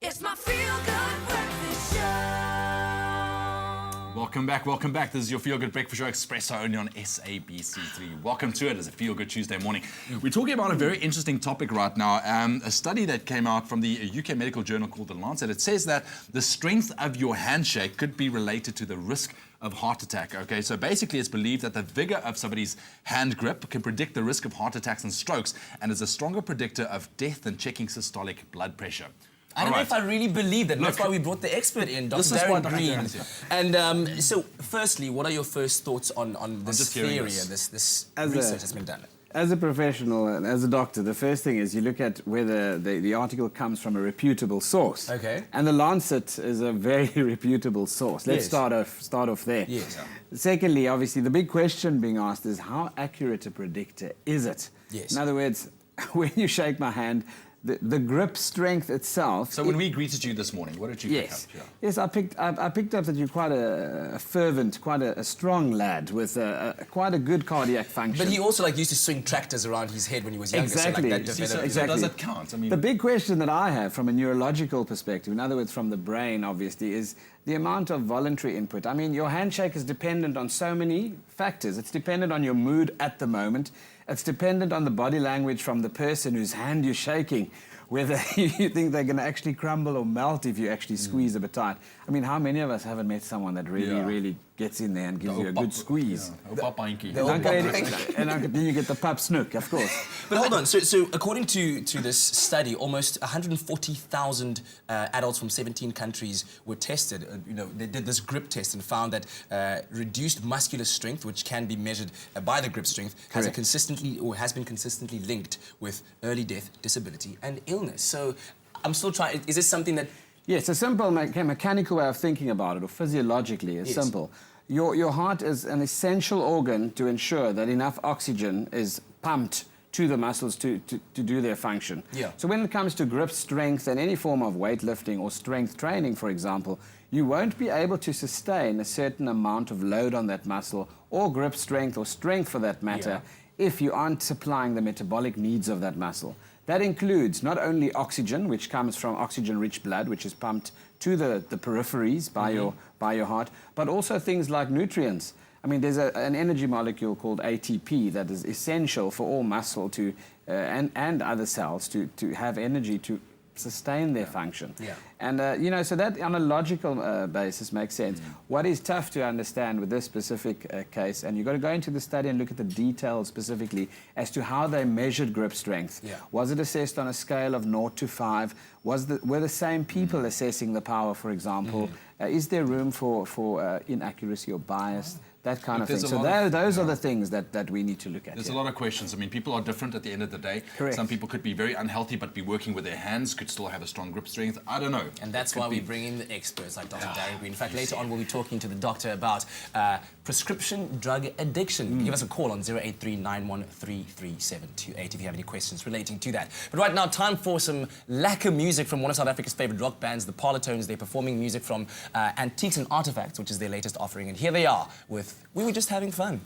It's my feel-good breakfast show. Welcome back. This is your Feel Good Breakfast Show, Expresso, only on SABC3. Welcome to it as a Feel Good Tuesday morning. We're talking about a very interesting topic right now. A study that came out from the UK medical journal called The Lancet. It says that the strength of your handshake could be related to the risk of heart attack. Okay, so basically it's believed that the vigor of somebody's hand grip can predict the risk of heart attacks and strokes and is a stronger predictor of death than checking systolic blood pressure. I don't know if I really believe that. That's why we brought the expert in, Dr. Darren Green. And so, firstly, what are your first thoughts on this theory, this research that's been done? As a professional and as a doctor, the first thing is you look at whether the article comes from a reputable source. Okay. And the Lancet is a very reputable source. Let's start off there. Yes. Secondly, obviously, the big question being asked is how accurate a predictor is it? Yes. In other words, when you shake my hand, the grip strength itself. So when we greeted you this morning, what did you pick up? Yeah. Yes, I picked up that you're quite a fervent, quite a strong lad with quite a good cardiac function. But he also used to swing tractors around his head when he was younger. Exactly. So does it count? I mean, the big question that I have from a neurological perspective, in other words, from the brain, obviously, is the amount of voluntary input. I mean, your handshake is dependent on so many factors. It's dependent on your mood at the moment. It's dependent on the body language from the person whose hand you're shaking, whether you think they're going to actually crumble or melt if you actually squeeze a bit tight. I mean, how many of us haven't met someone that really gets in there and gives you a good squeeze? And then you get the pup snook, of course. But hold on, so according to this study, almost 140,000 adults from 17 countries were tested. They did this grip test and found that reduced muscular strength, which can be measured by the grip strength, has been consistently linked with early death, disability, and illness. So I'm still trying. Is this something that? Yes, a simple mechanical way of thinking about it, or physiologically, is simple. Your heart is an essential organ to ensure that enough oxygen is pumped to the muscles to do their function. Yeah. So when it comes to grip strength and any form of weightlifting or strength training, for example, you won't be able to sustain a certain amount of load on that muscle or grip strength or strength for that matter if you aren't supplying the metabolic needs of that muscle. That includes not only oxygen, which comes from oxygen-rich blood, which is pumped to the peripheries by your heart, but also things like nutrients. I mean, there's an energy molecule called ATP that is essential for all muscle to and other cells to have energy to sustain their function. Yeah. And, so that on a logical basis makes sense. What is tough to understand with this specific case, and you've got to go into the study and look at the details specifically as to how they measured grip strength. Yeah. Was it assessed on a scale of 0 to 5? Were the same people assessing the power, for example? Is there room for inaccuracy or bias? That kind of thing. So those are the things that we need to look at. There's a lot of questions. I mean, people are different at the end of the day. Correct. Some people could be very unhealthy but be working with their hands, could still have a strong grip strength. I don't know. And that's why we bring in the experts like Dr. Darren Green. In fact, later on we'll be talking to the doctor about prescription drug addiction. Give us a call on 08391333728 if you have any questions relating to that. But right now, time for some lacquer music from one of South Africa's favorite rock bands, the Parlotones. They're performing music from Antiques and Artifacts, which is their latest offering. And here they are with We Were Just Having Fun.